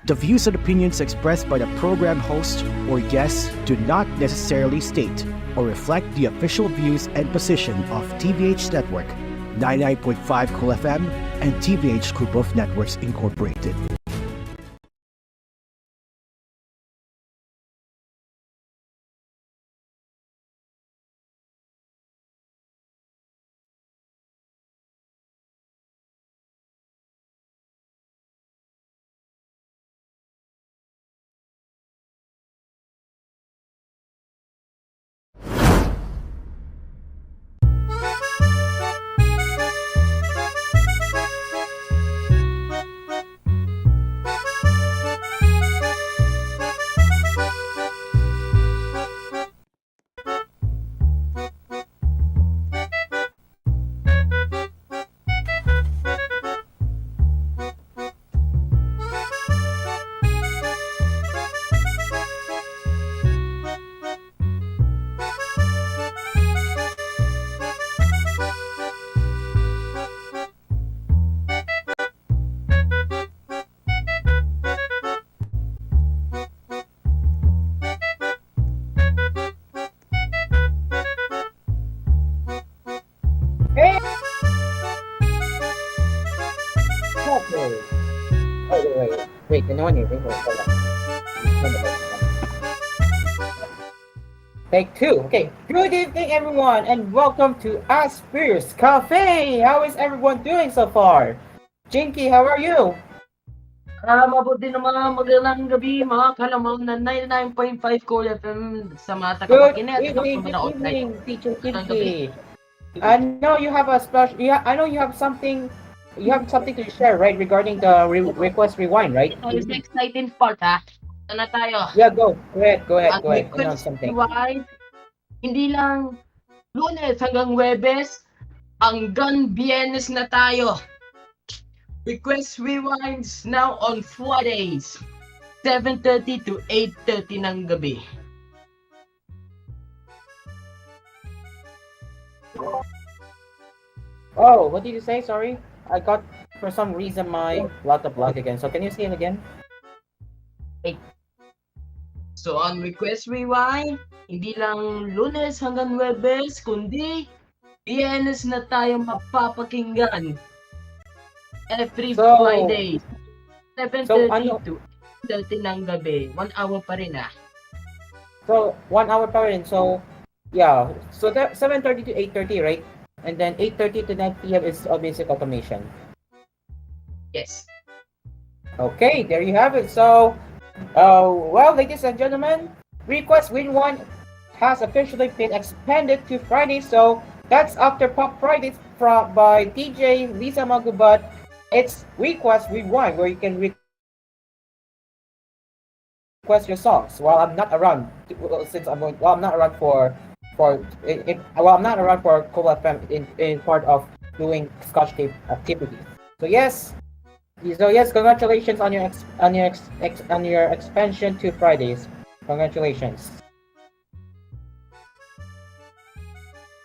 The views and opinions expressed by the program host or guests do not necessarily state or reflect the official views and position of TVH Network, 99.5 Cool FM, and TVH Group of Networks Incorporated. Wait, no one here. Hold on. Take two. Okay. Good evening, everyone, and welcome to Asphere's Cafe. How is everyone doing so far? Jinky, how are you? Mabuti naman, magandang gabi mga kalamang na 99.5 Cool FM sa mga Good tagapakinet. evening, Teacher Jinky. I know you have a special. I know you have something. You have something to share, right, regarding the request rewind, right? Ito is the exciting part, ha? Ito na tayo. Yeah, go ahead. Ang Announce request something. rewind, hindi lang Lunes hanggang Huwebes, hanggang Biyernes na tayo. Request rewinds now on Fridays, 7:30 to 8:30 ng gabi. Oh, what did you say? Sorry, I got for some reason my laptop lag again. So can you say it again? So on Request Rewind, hindi lang Lunes hanggang Huwebes, kundi Biyernes na tayo mapapakinggan. Every Friday, 7:30 to 8:30 ng gabi. 1 hour pa rin, ah. So 1 hour pa rin. So yeah, so that 7:30 to 8:30, right? And then 8:30 to 9 p.m. is basic automation. Yes. Okay, there you have it. So, well, ladies and gentlemen, Request Win 1 has officially been expanded to Friday. So that's after Pop Fridays by DJ Lisa Magubat. It's Request Win 1 where you can request your songs while I'm not around. I'm not around for I'm not around for Cool FM in part of doing Scotch tape activities. So yes, congratulations on your expansion to Fridays. Congratulations.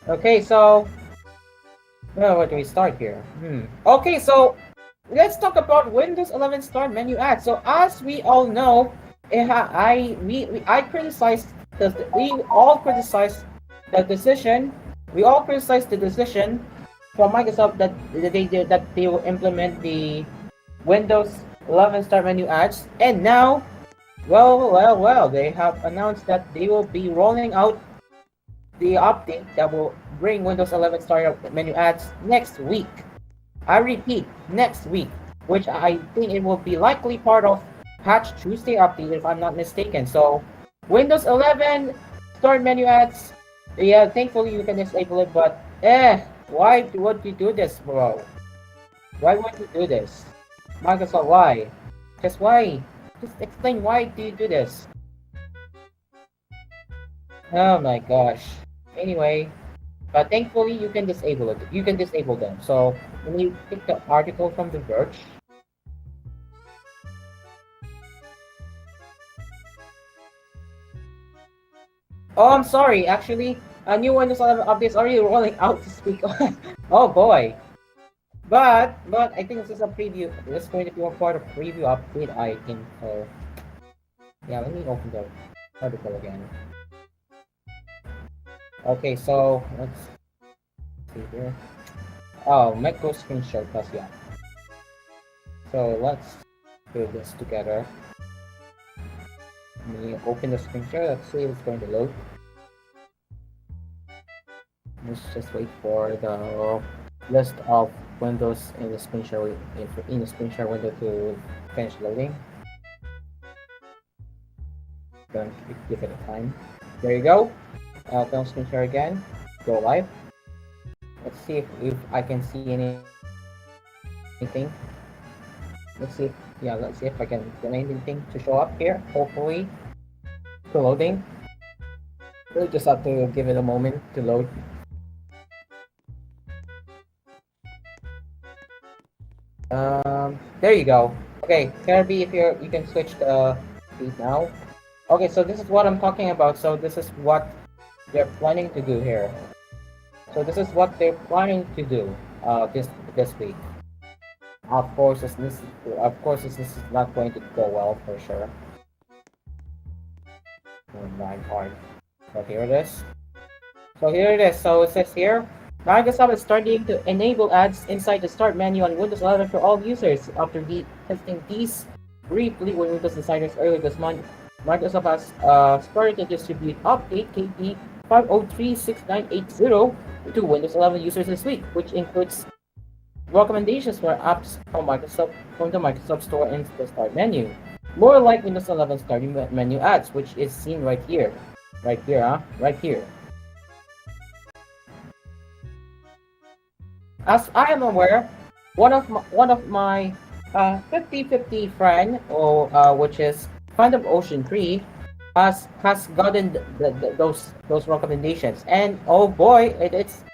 Okay, so where do we start here? Okay, so let's talk about Windows 11 Start menu ads. So as we all know, we all criticized the decision. We all criticized the decision from Microsoft that they will implement the Windows 11 Start menu ads, and now, well, they have announced that they will be rolling out the update that will bring Windows 11 Start menu ads next week. I repeat, next week, which I think it will be likely part of Patch Tuesday update if I'm not mistaken. So Windows 11 Start menu ads, yeah, thankfully you can disable it, but why would you do this, bro? Why would you do this? Microsoft, why? Just why? Just explain why do you do this? Oh my gosh. Anyway, but thankfully you can disable it. You can disable them. So when you pick the article from The Verge, oh, I'm sorry. Actually, A new Windows 11 update is already rolling out this week. Oh boy. But I think this is a preview. This is going to be one part of preview update, I think. So yeah, let me open the article again. Okay, so let's see here. Oh, micro screen shortcuts, yeah. So let's do this together. Let me open the screen share. Let's see if it's going to load. Let's just wait for the list of windows in the screen share window to finish loading. Then give it a time. There you go. Film screen share again. Go live. Let's see if I can see anything. Let's see. Yeah, let's see if I can get anything to show up here. Hopefully, to loading. We'll just have to give it a moment to load. There you go. Okay, Kirby, if you can switch the feed now. Okay, so this is what I'm talking about. So this is what they're planning to do here. So this is what they're planning to do this week. Of course, this is not going to go well for sure. Nine hard. So here it is. So it says here, Microsoft is starting to enable ads inside the Start menu on Windows 11 for all users. After testing these briefly with Windows designers earlier this month, Microsoft has started to distribute Update KP 5036980 to Windows 11 users this week, which includes recommendations for apps from the Microsoft Store in the Start menu. More like Windows 11 Start menu ads, which is seen right here. Right here. As I am aware, one of my 50-50 friend, which is Fund of Ocean 3, has gotten those recommendations, and oh boy, it is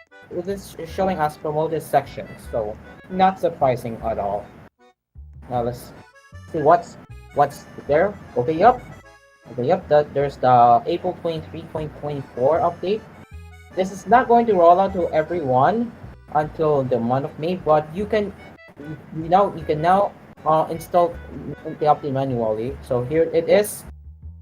showing us promoted sections, so not surprising at all. Now let's see what's there. Okay, yep. There's the April 23.24 update. This is not going to roll out to everyone until the month of May, but you can now install the update manually. So here it is.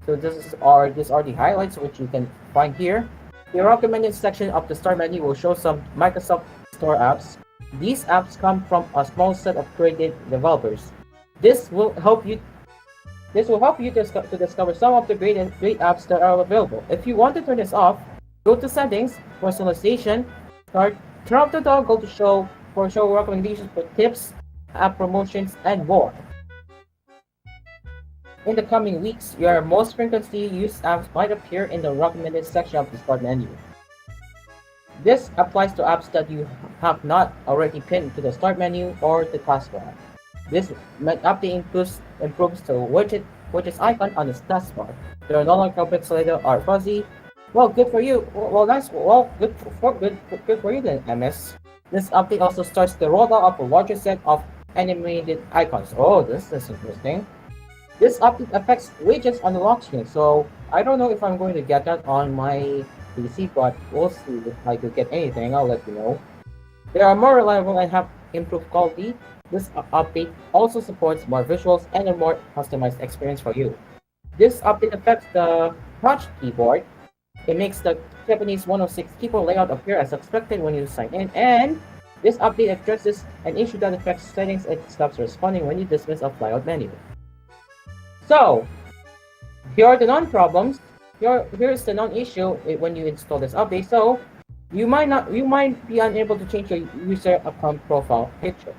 So these are the highlights which you can find here. The recommended section of the Start menu will show some Microsoft Store apps. These apps come from a small set of creative developers. This will help you to discover some of the great apps that are available. If you want to turn this off, go to Settings, Personalization, turn off the toggle to show recommendations for tips, app promotions, and more. In the coming weeks, your most frequently used apps might appear in the recommended section of the Start menu. This applies to apps that you have not already pinned to the Start menu or the taskbar. This update improves the widget icon on the taskbar. They are no longer pixelated or fuzzy. Well, good for you. Well, nice. Well, good for you then, MS. This update also starts the rollout of a larger set of animated icons. Oh, this is interesting. This update affects widgets on the lock screen, so I don't know if I'm going to get that on my PC, but we'll see if I could get anything. I'll let you know. They are more reliable and have improved quality. This update also supports more visuals and a more customized experience for you. This update affects the touch keyboard. It makes the Japanese 106 keyboard layout appear as expected when you sign in, and this update addresses an issue that affects settings and stops responding when you dismiss a flyout menu. So, here are the non-problems. Here's the non-issue when you install this update. So, you might be unable to change your user account profile picture.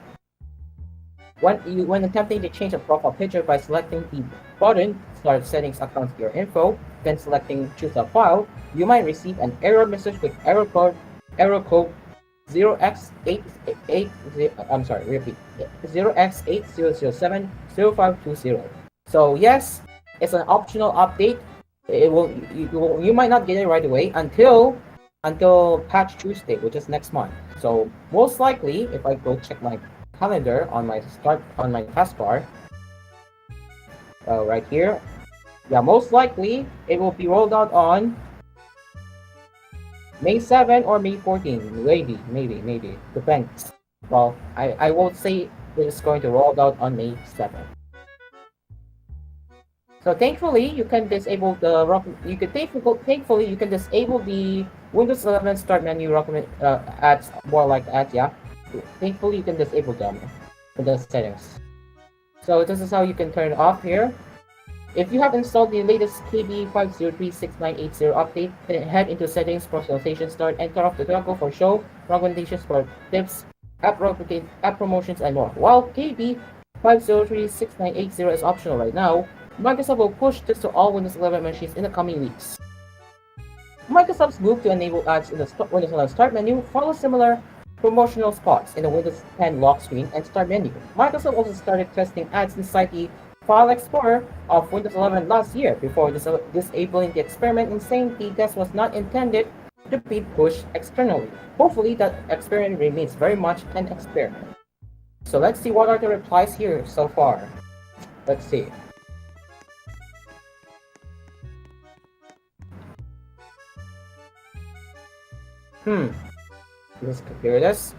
When attempting to change a profile picture by selecting the button Start Settings Account Your Info, then selecting Choose a File, you might receive an error message with error code 0x80070520. So yes, it's an optional update. You might not get it right away until Patch Tuesday, which is next month. So most likely, if I go check my calendar on my taskbar, right here, yeah, most likely it will be rolled out on May 7 or May 14, maybe. Depends. Well, I will say it's going to roll out on May 7. So thankfully, you can disable the thankfully you can disable the Windows 11 Start menu recommend ads, more like ads. Yeah, thankfully you can disable them in the settings. So this is how you can turn it off here. If you have installed the latest KB5036980 update, then head into settings, personalization start, and turn off the toggle for show, recommendations for tips, app promotions, and more. While KB5036980 is optional right now, Microsoft will push this to all Windows 11 machines in the coming weeks. Microsoft's move to enable ads in the Windows 11 Start menu follows similar promotional spots in the Windows 10 lock screen and Start menu. Microsoft also started testing ads inside the File Explorer of Windows 11 last year before disabling the experiment and saying the test was not intended to be pushed externally. Hopefully that experiment remains very much an experiment. So let's see what are the replies here so far. Let's see. Here it is.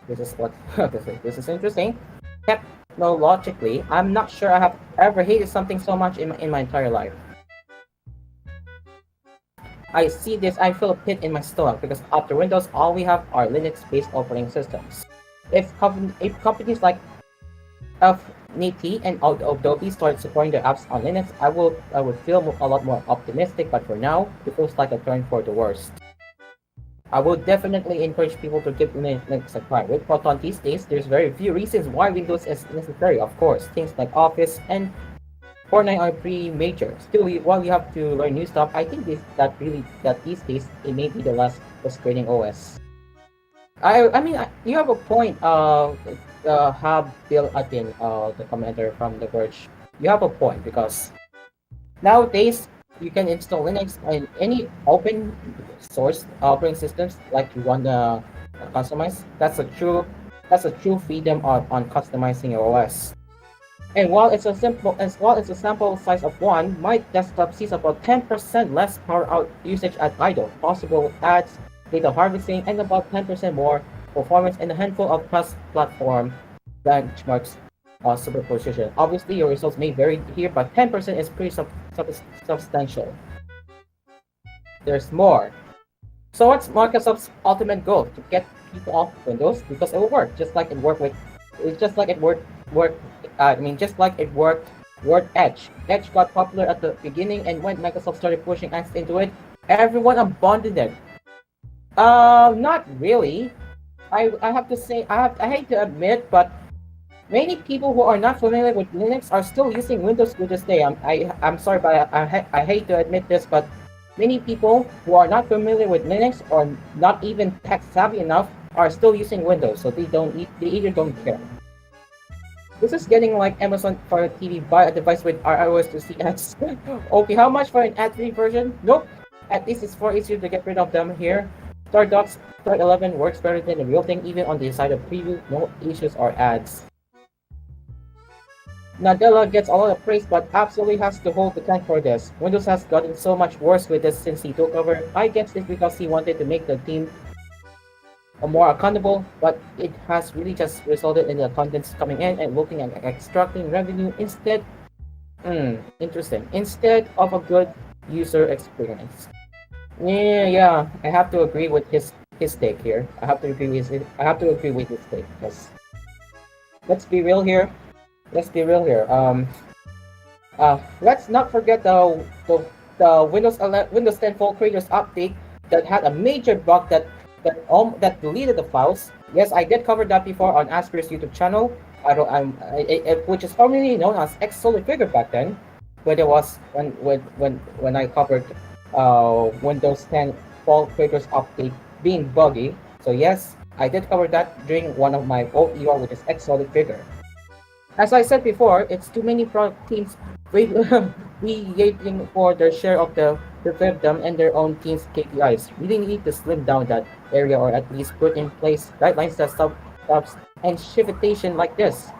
This is what this is interesting. Technologically, I'm not sure I have ever hated something so much in my entire life. I see this, I feel a pit in my stomach because after Windows, all we have are Linux-based operating systems. If companies like AspMedia and Adobe started supporting their apps on Linux, I would feel a lot more optimistic. But for now, it feels like a turn for the worst. I would definitely encourage people to give Linux a try. With Proton these days, there's very few reasons why Windows is necessary. Of course, things like Office and Fortnite are pretty major. Still, while you have to learn new stuff, I think that these days it may be the last frustrating OS. I mean, you have a point. Have Bill Atin, the commenter from The Verge. You have a point because nowadays you can install Linux in any open source operating systems like you want to customize. That's a true freedom on customizing your OS. And while it's a sample size of 1, my desktop sees about 10% less power out usage at idle, possible with ads, data harvesting, and about 10% more performance and a handful of cross-platform benchmarks superposition. Obviously, your results may vary here, but 10% is pretty substantial. There's more. So what's Microsoft's ultimate goal? To get people off Windows because it will work, just like it worked with Edge. Edge got popular at the beginning, and when Microsoft started pushing ads into it, everyone abandoned it. Not really. I have to say, I hate to admit, but many people who are not familiar with Linux are still using Windows to this day. I'm sorry, but I hate to admit this, but many people who are not familiar with Linux or not even tech savvy enough are still using Windows, so they either don't care. This is getting like Amazon Fire TV, buy a device with iOS to see ads. Okay, how much for an ad-free version? Nope. At least it's far easier to get rid of them here. Start 11 works better than the real thing, even on the side of preview, no issues or ads. Nadella gets a lot of praise, but absolutely has to hold the tank for this. Windows has gotten so much worse with this since he took over. I guess it's because he wanted to make the team more accountable, but it has really just resulted in the contents coming in and looking at extracting revenue instead. Interesting. Instead of a good user experience. Yeah, I have to agree with his take here. I have to agree with his take because let's be real here. Let's not forget the Windows 10 Full Creators update that had a major bug that deleted the files. Yes, I did cover that before on Asphere's YouTube channel. Which is formerly known as X-Solid Figure back then, but it was when I covered Windows 10 Full Creators update being buggy. So yes, I did cover that during one of my old ER, which is X-Solid Figure. As I said before, it's too many product teams waiting for their share of the fiefdom and their own team's KPIs. Really need to slim down that area or at least put in place guidelines that stop and shiftation like this.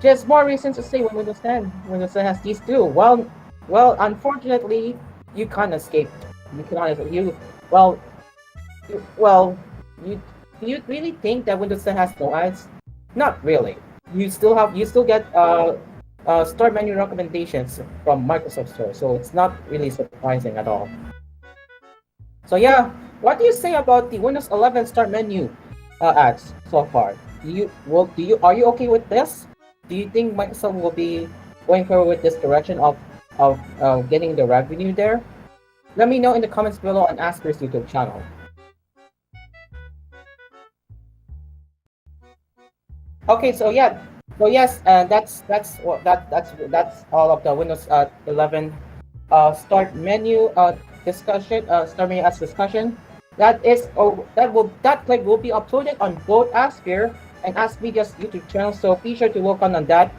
Just more reasons to say when Windows 10 has these two. Well, unfortunately, you can't escape. Well, well, you do you really think that Windows 10 has no ads? Not really. You still get store menu recommendations from Microsoft Store, so it's not really surprising at all. So yeah, what do you say about the Windows 11 start menu ads so far? Do you are you okay with this? Do you think Microsoft will be going forward with this direction of getting the revenue there? Let me know in the comments below on Asper's YouTube channel. Okay, so yeah, so yes, that's all of the Windows 11 start menu discussion, start menu as discussion. That clip will be uploaded on both Asphere and AspMedia's YouTube channel, so be sure to look on that.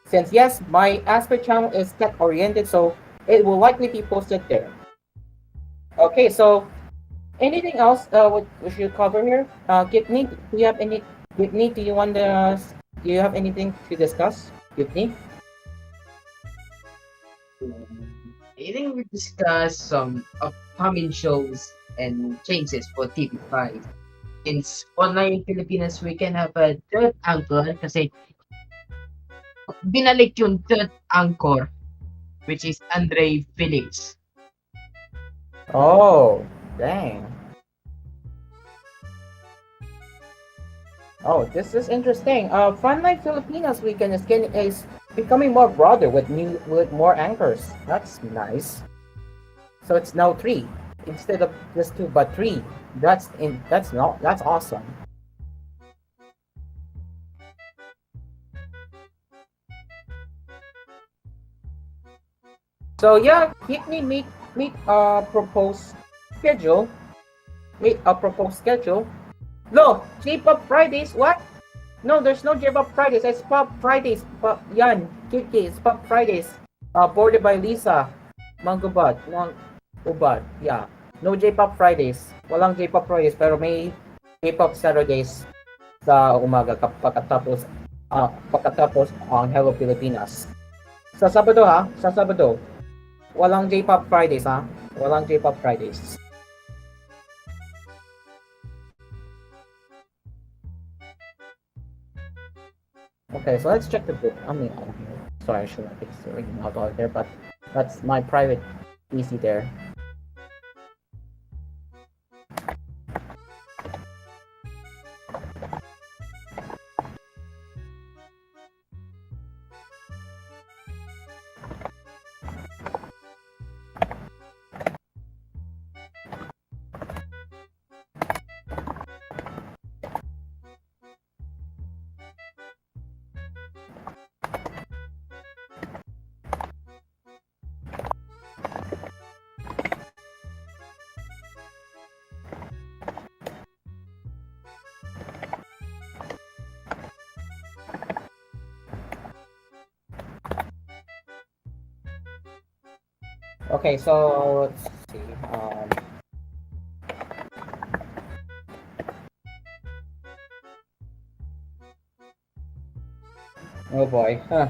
Since yes, my Asphere channel is tech oriented, so it will likely be posted there. Okay, so anything else we should cover here? Gitney, do you have any? Gitney, do you have anything to discuss? Gitney? I think we discussed some upcoming shows and changes for TV5. Since online Pilipinas, we can have a third anchor kasi binalik yung third anchor, which is Andre Felix. Oh, dang. Oh, this is interesting. Frontline Filipinas weekend is becoming more broader with more anchors. That's nice. So it's now 3 instead of just 2, but 3. That's awesome. So yeah, hit me meet a proposed schedule. Meet a proposed schedule. No, J-Pop Fridays, what? No, there's no J-Pop Fridays. It's Pop Fridays. Yan, Kiki, it's Pop Fridays. Boarded by Lisa. Manggubad. Ubad. Yeah. No J-Pop Fridays. Walang J-Pop Fridays, pero may J-Pop Saturdays sa umaga pagkatapos ang Hello Pilipinas. Sa Sabado ha? Sa Sabado. Walang J-Pop Fridays ha? Walang J-Pop Fridays. Okay, so let's check the book. Sorry, I should have fixed the ring out there, but that's my private PC there. Okay, so let's see. Oh boy. Huh.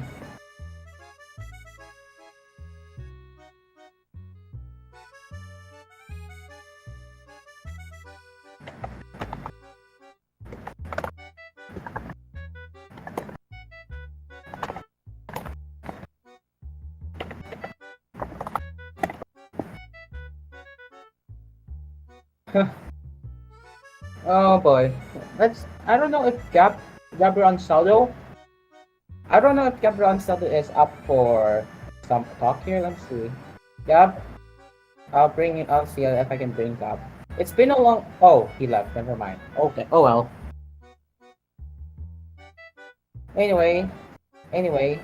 Oh boy. I don't know if Gabriel Ansaldo. I don't know if Gabriel Ansaldo is up for some talk here. Let's see. Gab, I'll see if I can bring Gab. It's been a long. Oh, he left. Never mind. Okay. Oh well. Anyway. Anyways.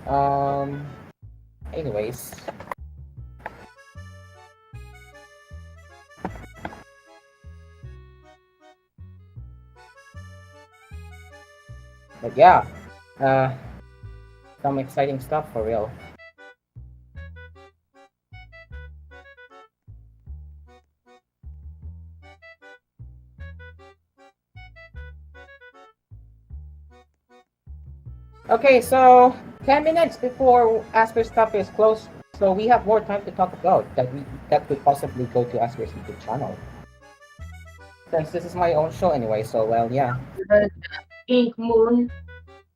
But yeah, some exciting stuff for real. Okay, so 10 minutes before Asphere stuff is closed, so we have more time to talk about that could possibly go to Asphere's YouTube channel. Since this is my own show anyway, so well, yeah. The pink moon,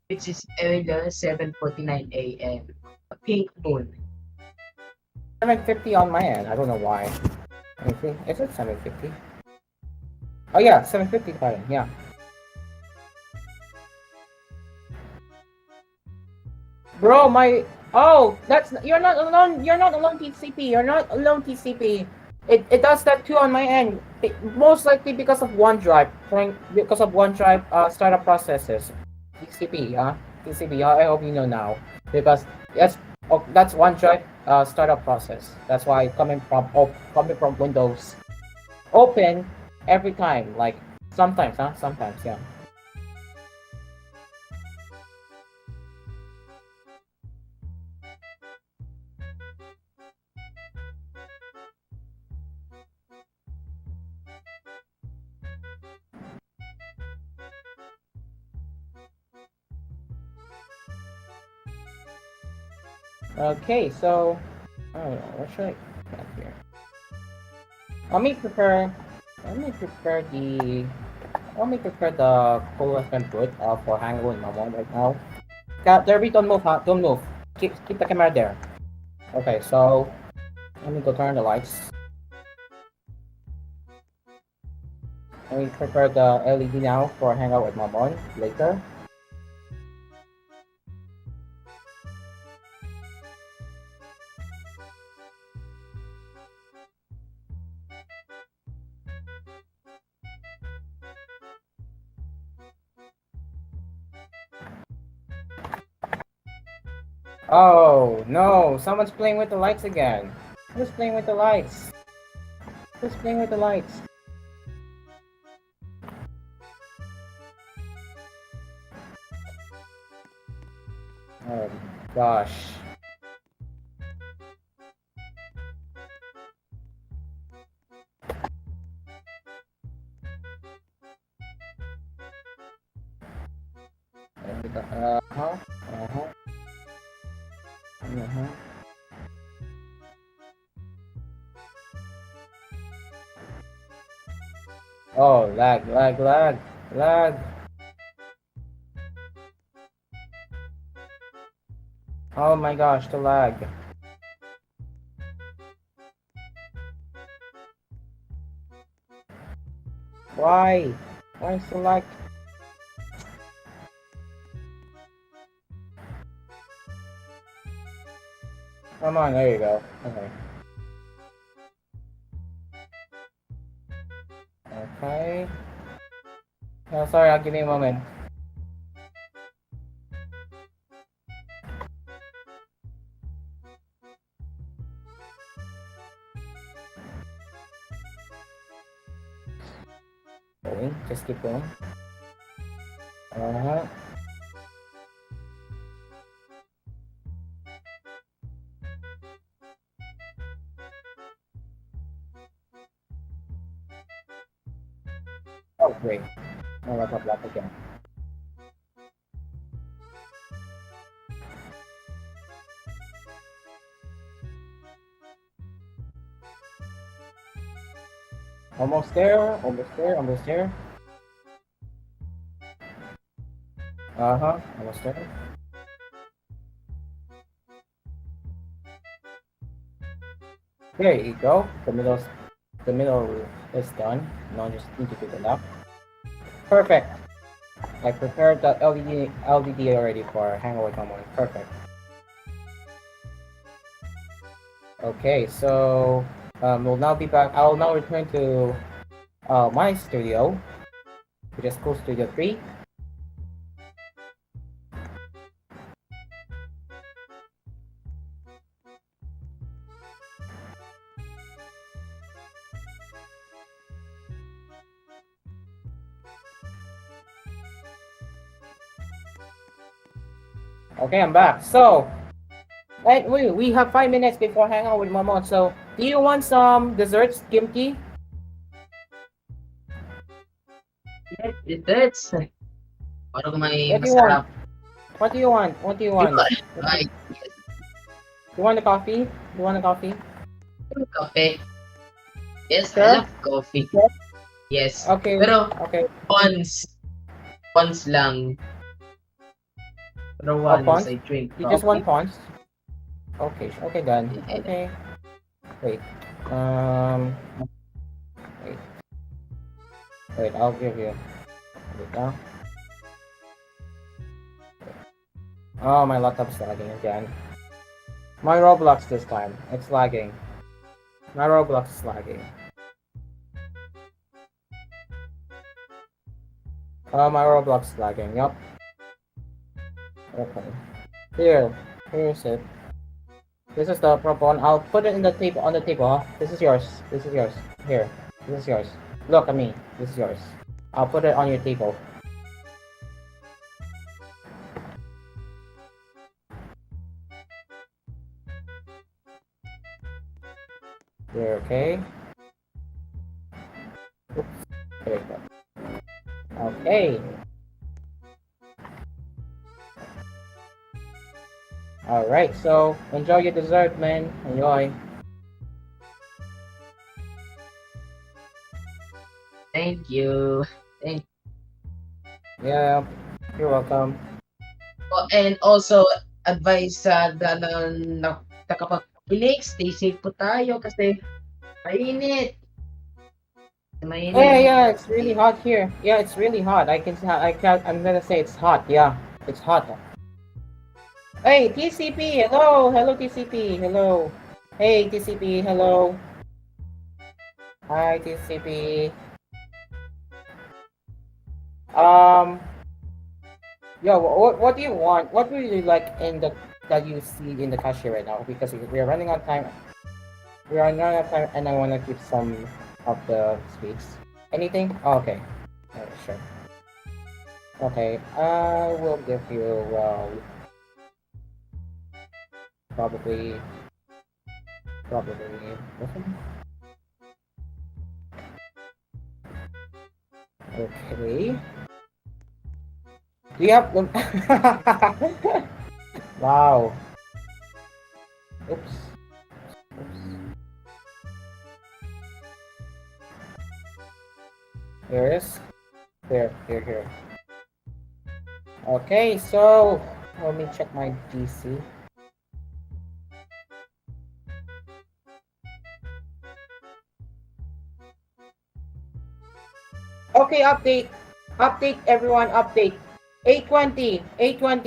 which is earlier 7:49 a.m. A pink moon. 7:50 on my end. I don't know why. Let me see. Is it 7:50? Oh yeah, 7:50 fine. Yeah. Bro, that's you're not alone. You're not alone, TCP. You're not alone, TCP. It does that too on my end. Most likely because of OneDrive. Because of OneDrive startup processes. TCP, TCP. I hope you know now because yes, that's OneDrive startup process. That's why coming from Windows, open every time. Like sometimes, sometimes, yeah. Okay, so I don't know, what should I put here? Let me prepare let me prepare the cool FM boot for Hango and Mamon right now. Derby, don't move, huh? Don't move. Keep the camera there. Okay, so let me go turn the lights. Let me prepare the LED now for Hangout with Mamon later. Oh no, someone's playing with the lights again. Who's playing with the lights? Who's playing with the lights? Oh gosh. Uh-huh. Uh-huh. Uh-huh. Oh, lag, lag, lag, lag. Oh my gosh, the lag. Why? Why is the lag? Come on, there you go. Okay. Okay. Oh, sorry, I'll give me a moment. Going, just keep going. Uh-huh. Oh, great. No, that's not black again. Almost there, almost there, almost there. Uh-huh, almost there. There you go. The middle is done. Now just need to do the left. Perfect. I prepared the LDD already for Hangout with Mamon. Perfect. Okay, so we'll now be back. I will now return to my studio, which is Cool Studio 3. Okay, I'm back. So, we have 5 minutes before Hangout with Mamon. So, do you want some desserts, Kimchi? Yes, it's parang may What do you want? masarap. What do you want? What do you want? Right. You want a coffee? You want a coffee? Coffee. Yes, Sure. I love coffee. Yes. Okay, Pero okay. once, once lang. Pero Oh, once pawns? I drink You just want coffee. pawns? Okay, okay then. Eh, Okay. Wait. Um. Wait. Wait. I'll give you. Wait now. Oh, my laptop's lagging again. My Roblox this time. It's lagging. My Roblox is lagging. Oh, my Roblox is lagging. Yup. Okay. Here. Here's it. This is the proper one. I'll put it in the table on the table. Huh? This is yours. This is yours. Here. This is yours. Look at me. This is yours. I'll put it on your table. There. Okay. Oops. There you go. Okay. All right. So enjoy your dessert, man. Enjoy. Thank you. Thank Yeah. You're welcome. Oh, and also, advice sa nakakapakinig, stay safe po tayo kasi mainit. Yeah, Mainit. yeah, it's really hot here. Yeah, it's really hot. I can. I can't. I'm gonna say it's hot. Yeah, it's hot. Hey, TCP. Hello, hello, TCP. Hello. Hey, TCP. Hello. Hi, TCP. Um. Yo, what do you want? What would you like in the that you see in the cashier right now? Because we're running out of time. We are running out of time, and I want to keep some of the sweets. Anything? Oh, okay. Sure. Okay. I will give you probably nothing. Okay. Do you have them? Wow. Oops. Oops. Here it is. Here. Okay, so let me check my DC. Okay, update everyone, update. 8:20,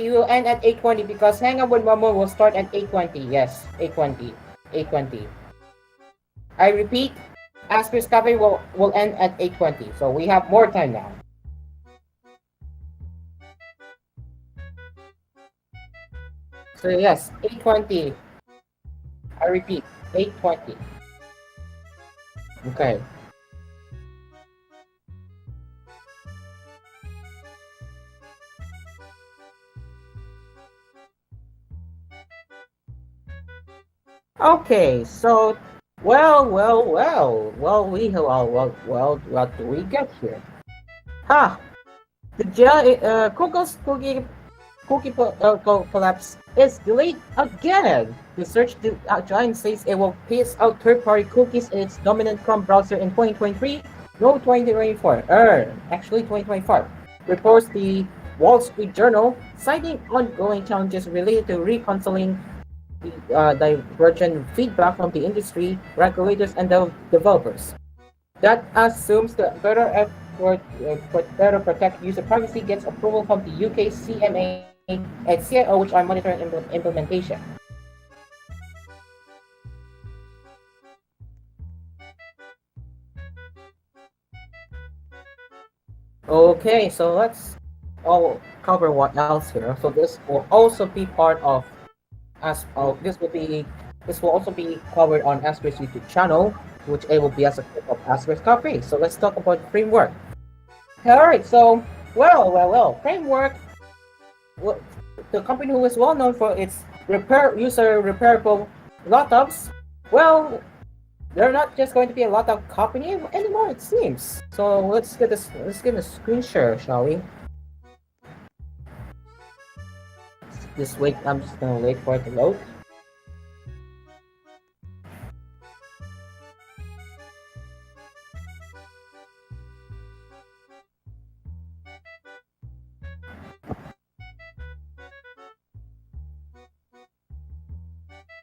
we will end at 8:20 because Hang Up with Momo will start at 8:20. Yes, 8:20. I repeat, Asphere's Cafe will end at 8:20, so we have more time now. So yes, 8:20. I repeat, 8:20. Okay. Okay, so what do we get here? Ha! The collapse is delayed again. The giant says it will phase out third-party cookies in its dominant Chrome browser in 2023. No, 2024. Actually 2024. Reports the Wall Street Journal, citing ongoing challenges related to reconciling the divergent feedback from the industry, regulators, and the developers. That assumes that better protect user privacy gets approval from the UK CMA and CIO, which are monitoring implementation. Okay, so let's all cover what else here. So this will also be part of this will also be covered on Asphere's YouTube channel, which it will be as a clip of Asphere's Cafe. So let's talk about framework. Alright, so framework. Well, the company who is well known for its user repairable laptops. Well, they're not just going to be a laptop company anymore, it seems. So let's get a screen share, shall we? Just wait. I'm just gonna wait for it to load.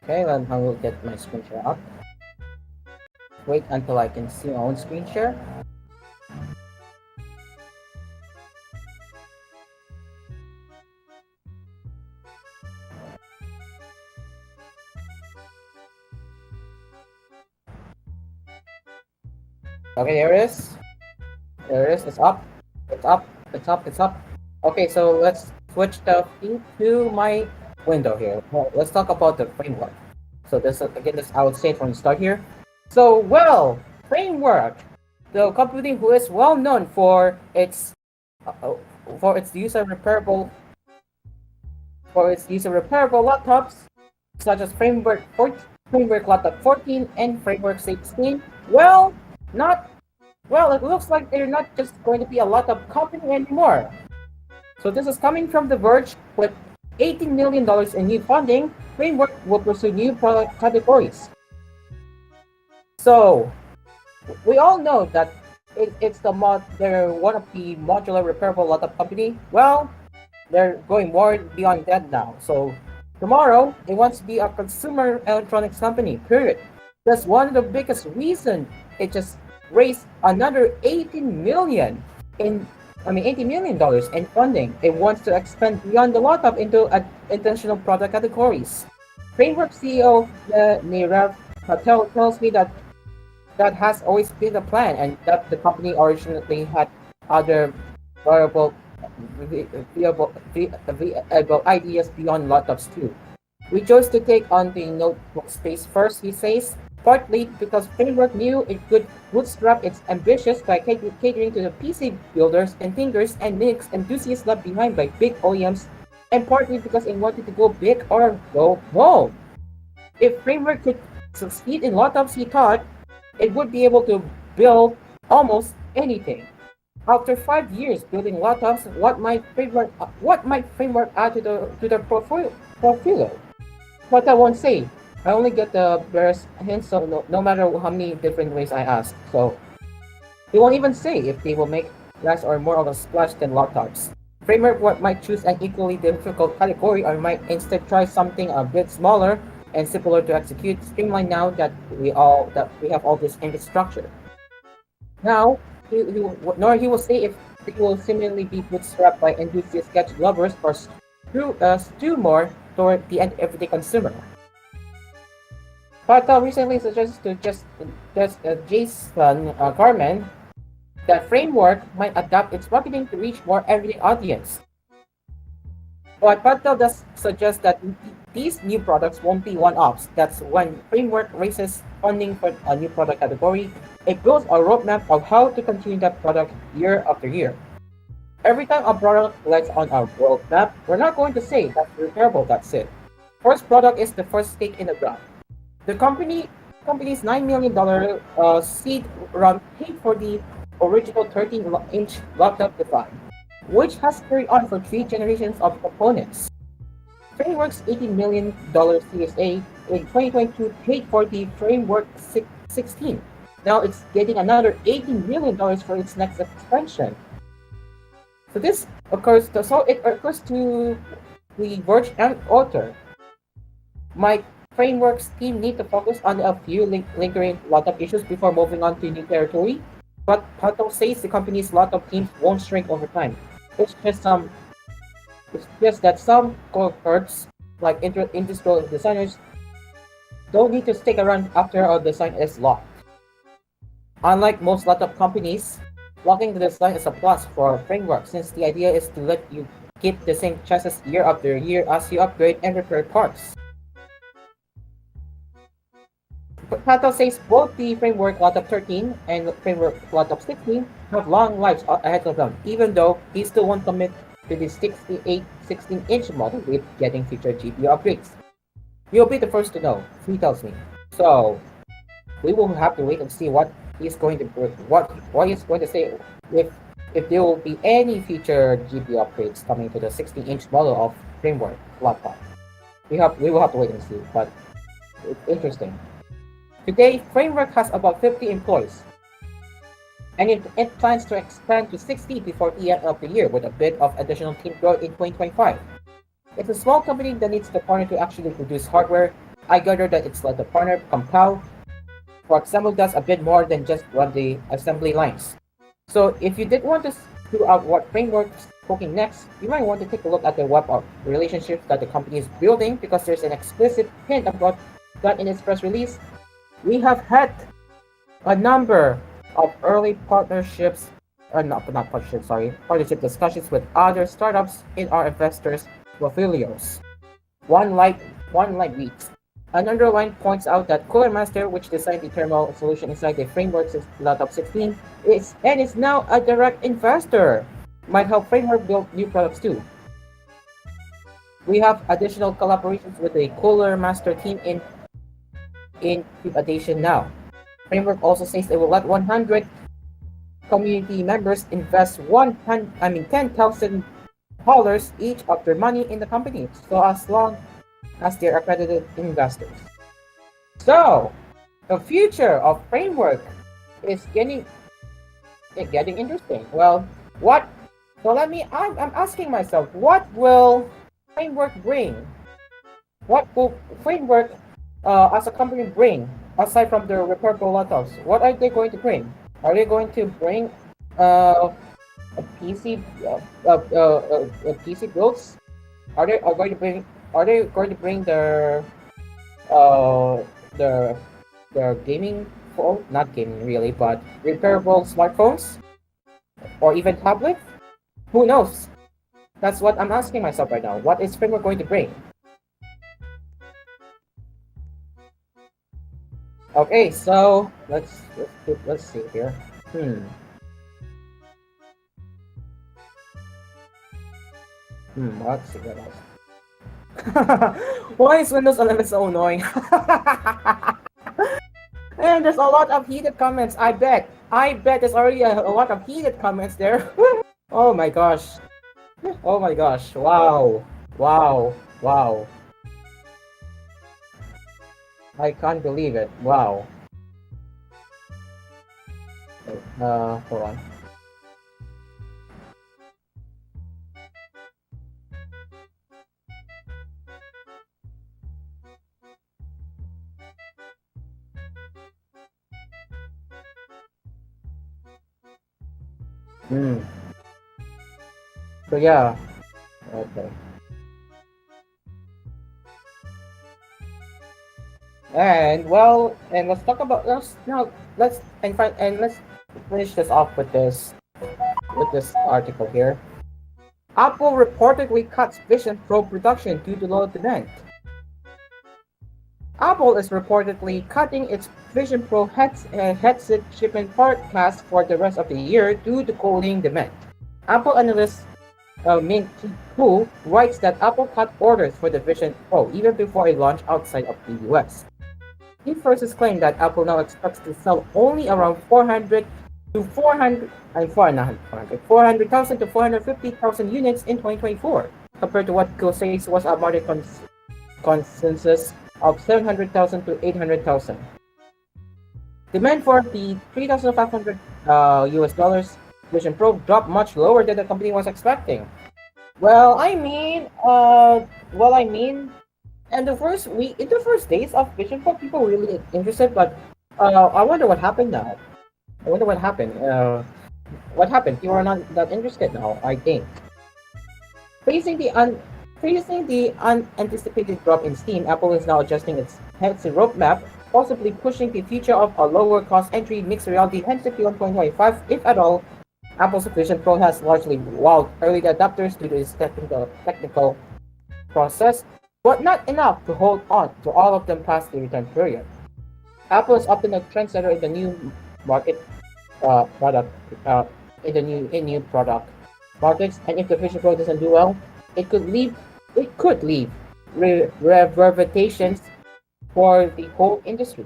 Okay, then I will get my screen share up. Wait until I can see my own screen share. Okay, there it is. There it is. It's up. It's up. It's up. It's up. Okay, so let's switch the feed to my window here. Well, let's talk about the framework. So this again, this I would say from the start here. So framework, the company who is well known uh, for its user repairable laptops, such as Framework Laptop 14, and Framework 16. Well, not well. It looks like they're not just going to be a laptop company anymore. So this is coming from The Verge with $18 million in new funding. Framework will pursue new product categories. So we all know that they're one of the modular repairable laptop company. Well, they're going more beyond that now. So tomorrow they want to be a consumer electronics company. Period. That's one of the biggest reason it just raised another 80 million dollars in funding. It wants to expand beyond the laptop into intentional product categories. Framework CEO Nirav Patel tells me that has always been the plan, and that the company originally had other viable, viable ideas beyond laptops too. We chose to take on the notebook space first, he says, partly because Framework knew it could bootstrap its ambitions by catering to the PC builders and thinkers and Linux enthusiasts left behind by big OEMs, and partly because it wanted to go big or go home. If Framework could succeed in laptops, he thought, it would be able to build almost anything. After 5 years building laptops, what might Framework add to the portfolio? What I won't say. I only get the barest hints, so no matter how many different ways I ask. So they won't even say if they will make less or more of a splash than laptops. Framework what might choose an equally difficult category or might instead try something a bit smaller and simpler to execute, streamlined now that we have all this infrastructure. Now, nor he will say if it will similarly be bootstrapped by enthusiast gadget lovers or stew more toward the end everyday consumer. Patel recently suggested to Jason Carmen that Framework might adapt its marketing to reach more everyday audience. But Patel does suggest that these new products won't be one-offs. That's when Framework raises funding for a new product category. It builds a roadmap of how to continue that product year after year. Every time a product lands on our roadmap, we're not going to say that's repairable, that's it. First product is the first stake in the ground. The company's $9 million seed round paid for the original 13-inch laptop design, which has carried on for 3 generations of components. Framework's $18 million Series A in 2022 paid for the Framework 16. Now it's getting another $18 million for its next expansion. So it occurs to the Verge and author. My Framework's team need to focus on a few lingering laptop issues before moving on to new territory. But Patel says the company's laptop teams won't shrink over time. It's just that some cohorts, like industrial designers, don't need to stick around after a design is locked. Unlike most laptop companies, locking the design is a plus for Framework, since the idea is to let you keep the same chassis year after year as you upgrade and repair parts. Patel says both the Framework Laptop 13 and Framework Laptop 16 have long lives ahead of them, even though he still won't commit to the 16-inch model with getting future GPU upgrades. You'll be the first to know, he tells me. So we will have to wait and see what he's going to say if there will be any future GPU upgrades coming to the 16-inch model of Framework laptop. We will have to wait and see, but it's interesting. Today, Framework has about 50 employees, and it plans to expand to 60 before the end of the year with a bit of additional team growth in 2025. It's a small company that needs the partner to actually produce hardware, I gather that it's like the partner Compal, for example, does a bit more than just run the assembly lines. So if you did want to figure out what framework's cooking next, you might want to take a look at the web of relationships that the company is building because there's an explicit hint about that in its press release. We have had a number of early partnerships, not partnerships, sorry, partnership discussions with other startups in our investors' portfolios. One light, one light weeks. Another line points out that Cooler Master, which designed the thermal solution inside the framework laptop 16, is now a direct investor. Might help Framework build new products too. We have additional collaborations with the Cooler Master team in incubation now. Framework also says they will let 100 community members invest $10,000 each of their money in the company, so as long as they're accredited investors. So, the future of Framework is getting interesting. Well, what? So I'm asking myself, what will Framework bring? What will Framework as a company bring aside from the repairable laptops? What are they going to bring? Are they going to bring a PC PC builds? Are they going to bring uh their their gaming phone, not gaming really, but repairable smartphones or even tablets? Who knows? That's what I'm asking myself right now. What is Framework going to bring? Okay, so let's see here. Let's see what else. Why is Windows 11 so annoying? And there's a lot of heated comments. I bet there's already a lot of heated comments there. Oh my gosh. Oh my gosh. Wow. Wow. Wow. I can't believe it. Wow. Hold on. So yeah. Okay. And let's talk about let's finish this off with this article here. Apple reportedly cuts Vision Pro production due to low demand. Apple is reportedly cutting its Vision Pro headset shipment forecast for the rest of the year due to cooling demand. Apple analyst Min Chi writes that Apple cut orders for the Vision Pro even before it launched outside of the US. He first claimed that Apple now expects to sell only around 400,000 to 450,000 units in 2024, compared to what Go says was a market consensus of 700,000 to 800,000. Demand for the 3,500 US dollars Vision Pro dropped much lower than the company was expecting. In the first days of Vision Pro, people were really interested, but I wonder what happened now. I wonder what happened. What happened? People are not that interested now, I think. Facing the unanticipated drop in Steam, Apple is now adjusting its headset roadmap, possibly pushing the future of a lower-cost entry mixed reality headset beyond 2025, if at all. Apple's Vision Pro has largely wowed early adopters due to its technical process, but not enough to hold on to all of them past the return period. Apple is often a trendsetter in the new market product in new product markets, and if the Vision Pro doesn't do well, it could leave reverberations for the whole industry.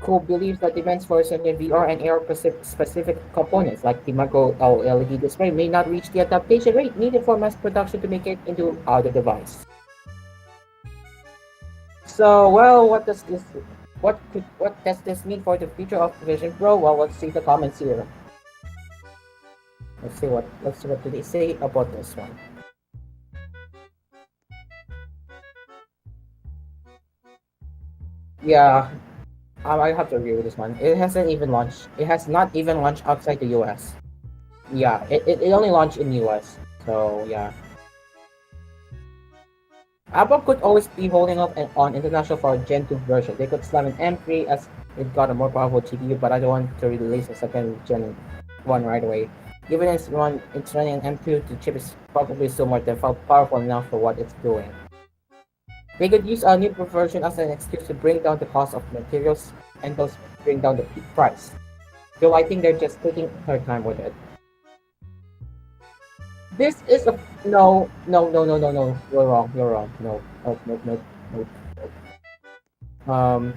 Cool believes that demands for certain VR and AR specific components like the macro LED display may not reach the adaptation rate needed for mass production to make it into other device. So, well, what does this mean for the future of Vision Pro? Well, let's see the comments here. Let's see what do they say about this one. Yeah, I have to agree with this one. It hasn't even launched. It has not even launched outside the US. Yeah, it only launched in US. So yeah, Apple could always be holding up on international for a Gen 2 version. They could slam an M3 as it got a more powerful GPU, but I don't want to release a second Gen 1 right away. Given it's running an M2, the chip is probably still more than powerful enough for what it's doing. They could use a new version as an excuse to bring down the cost of materials and thus bring down the peak price. So I think they're just taking their time with it. This is a no. You're wrong. You're wrong. No. No.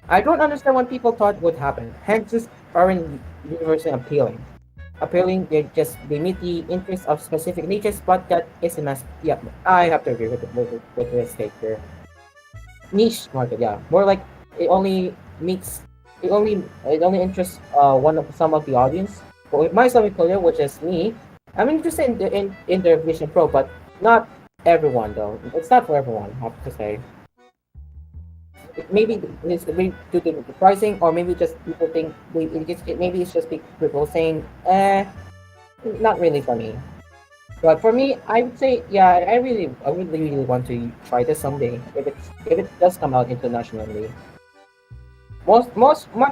I don't understand what people thought would happen. Hexes aren't universally appealing. Appealing, they meet the interests of specific niches, but that is a mess. Yeah, I have to agree with this take here. Niche market, yeah, more like it only meets it only interests some of the audience. But with myself included, which is me, I'm interested in the Vision Pro, but not everyone though. It's not for everyone, I have to say. Maybe it's due to the pricing, or maybe just people think maybe it's just people saying, not really for me. But for me, I would say, yeah, I really want to try this someday if it does come out internationally. Much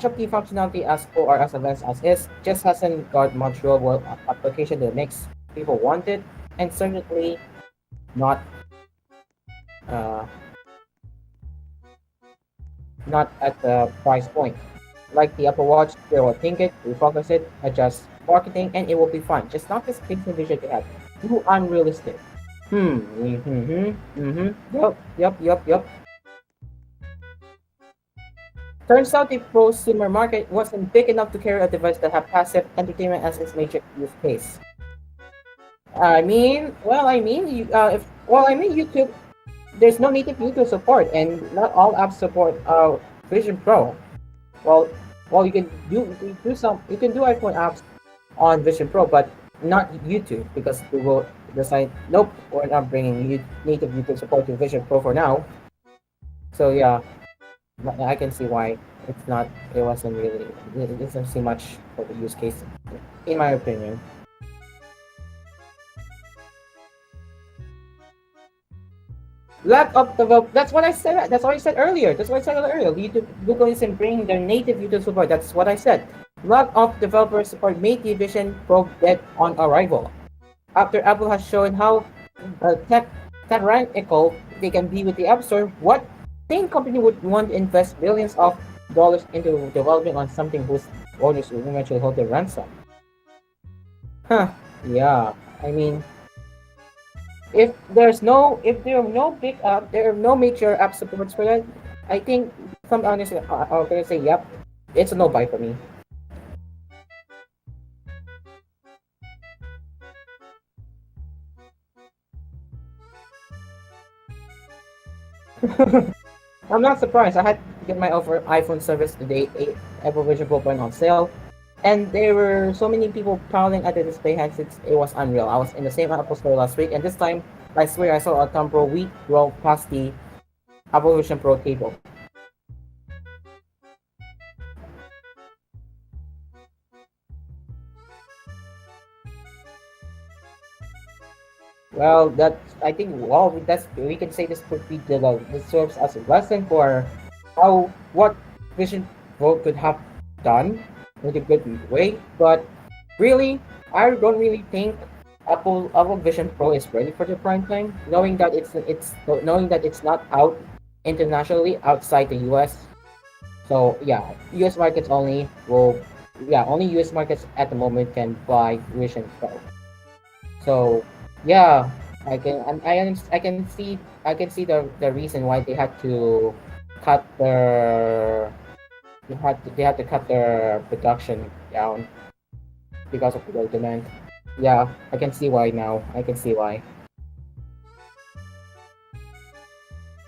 of the functionality as cool or as advanced as is just hasn't got much real world application that makes people want it, and certainly not uh, not at the price point. Like the Apple Watch, they will think it, refocus it, adjust marketing, and it will be fine. Just not this big vision they have. Too unrealistic. Yep. Turns out the prosumer market wasn't big enough to carry a device that had passive entertainment as its major use case. YouTube. There's no native YouTube support, and not all apps support Vision Pro. Well, you can you can do iPhone apps on Vision Pro, but not YouTube because Google decided nope, we're not bringing native YouTube support to Vision Pro for now. So yeah, I can see why it's not. It wasn't really. It doesn't see much for the use case, in my opinion. Lack of develop. That's what I said. That's what I said earlier. That's what I said earlier. Google isn't bringing their native YouTube support. That's what I said. Lack of developer support made the Vision Pro dead on arrival. After Apple has shown how tyrannical they can be with the App Store, what same company would want to invest billions of dollars into developing on something whose owners will eventually hold their ransom? Huh. Yeah. I mean, if there are no there are no major app supports for that, I think some honestly are gonna say yep, it's a no buy for me. I'm not surprised. I had to get my iPhone service today. Apple Vision Pro went on sale, and there were so many people prowling at the display handsets. It was unreal. I was in the same Apple store last week, and this time I swear I saw a Tom Pro week roll past the Apple Vision Pro table. Well, that's I think. Well, that's we can say this could be this serves as a lesson for how what Vision Pro could have done in a good way. But really, I don't really think Apple Vision Pro is ready for the prime time, knowing that it's not out internationally outside the US. So yeah, US markets only will only US markets at the moment can buy Vision Pro. So yeah, I can see the reason why cut their they had to cut their production down because of the low demand. Yeah, I can see why now. I can see why.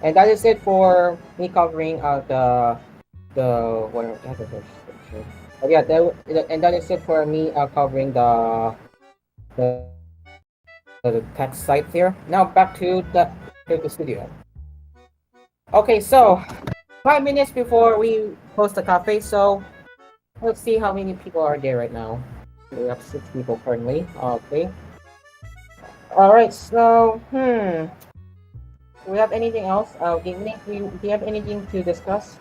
And that is it for me covering the what but yeah, and that is it for me covering the the text site here. Now back to the studio. Okay, so 5 minutes before we close the cafe, so let's see how many people are there right now. We have 6 people currently. Okay. Alright, so, do we have anything else? Do you have anything to discuss?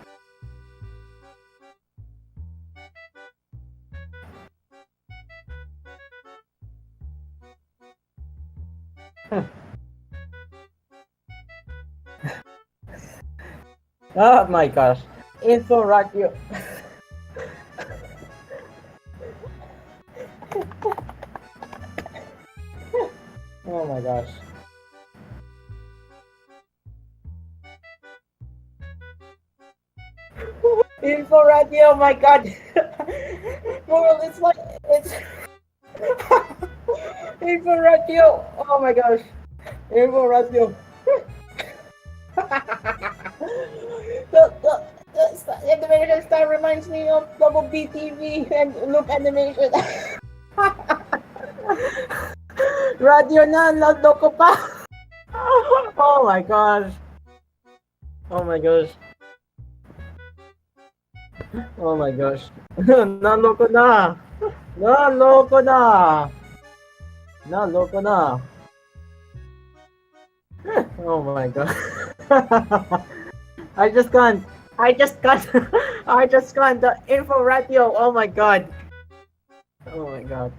Oh my gosh. Info radio. Oh my gosh. Info radio, oh my god. Well, it's like, it's info radio. Oh my gosh. Info radio. The animation style reminds me of Double BTV and Loop animation. Radio na, naloko pa. Oh my gosh. Oh my gosh. Oh my gosh. Naloko na. Naloko na. Naloko na. Oh my god. I just can't. I just can't. I just can't. The info radio. Oh my god. Oh my god.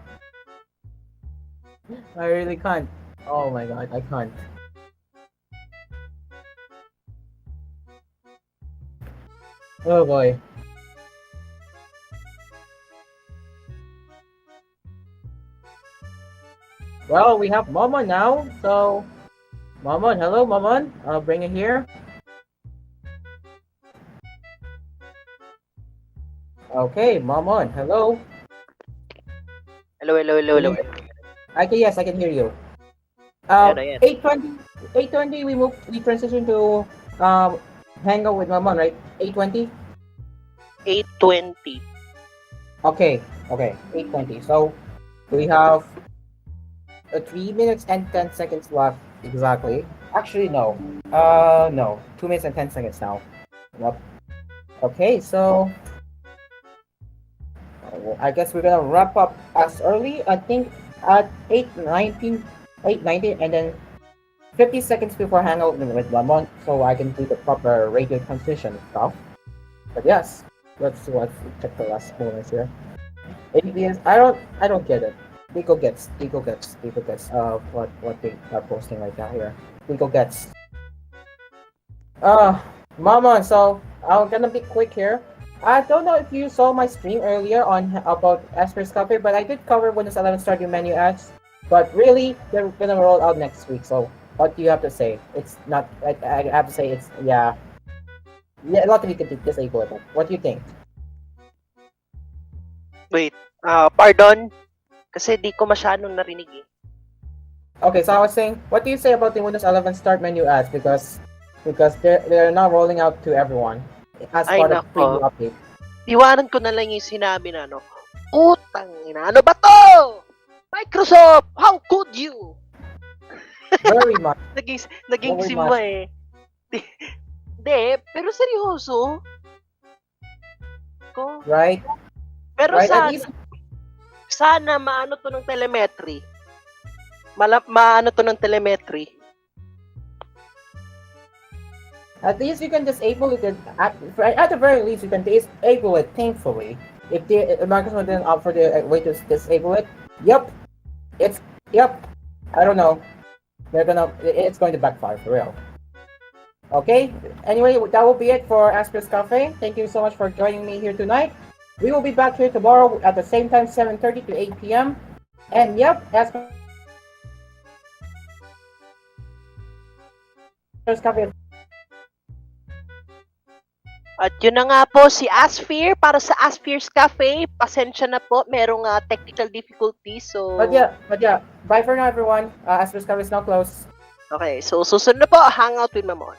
I really can't. Oh my god. I can't. Oh boy. Well, we have Momon now, so Momon, hello Momon. I'll bring it here. Okay, Momon, hello. Hello, hello, hello, hello. Yes, I can hear you. Ayan. 8:20 we transition to hang out with Momon, right? 8:20? 8:20. Okay, 8:20. So we have 3 minutes and 10 seconds left exactly. Actually no. No. 2 minutes and 10 seconds now. Yep. Okay, so I guess we're gonna wrap up as early, I think at 8:19, and then 50 seconds before hangout with Lamont, so I can do the proper radio transition stuff. But yes, let's check the last moments here. ABS, I don't get it. Dico gets what they are posting right now here. Dico gets. Mama, so I'm gonna be quick here. I don't know if you saw my stream earlier on about Asphere's Cafe, but I did cover Windows 11 Stardew menu ads. But really, they're gonna roll out next week. So what do you have to say? It's not. I have to say it's yeah. Luckily, you can disable it. What do you think? Wait, pardon? Kasi di ko masyadong narinig eh. Okay, so I was saying, what do you say about the Windows 11 Start menu ads? Because they're now rolling out to everyone as Ay, part of nako. preview update. Iwanan ko na lang yung sinabi na utang ina, ano ba to? Microsoft, how could you? Very much. Naging Very simba much. eh. Hindi, pero seryoso. Right? Pero Right? At least, sana maano to ng telemetry. Maano to ng telemetry. At least you can disable it. At the very least, you can disable it. Thankfully, if Microsoft didn't offer the way to disable it, yep. I don't know. It's going to backfire for real. Okay. Anyway, that will be it for Asphere's Cafe. Thank you so much for joining me here tonight. We will be back here tomorrow at the same time, 7:30 to 8 p.m. And yep, Asphere's Cafe. At yun na nga po si Asphere para sa Asphere's Cafe. Pasensya na po, merong technical difficulties. So But yeah. Bye for now, everyone. Asphere's Cafe is now closed. Okay, so susunod na po, Hangout with Mamon.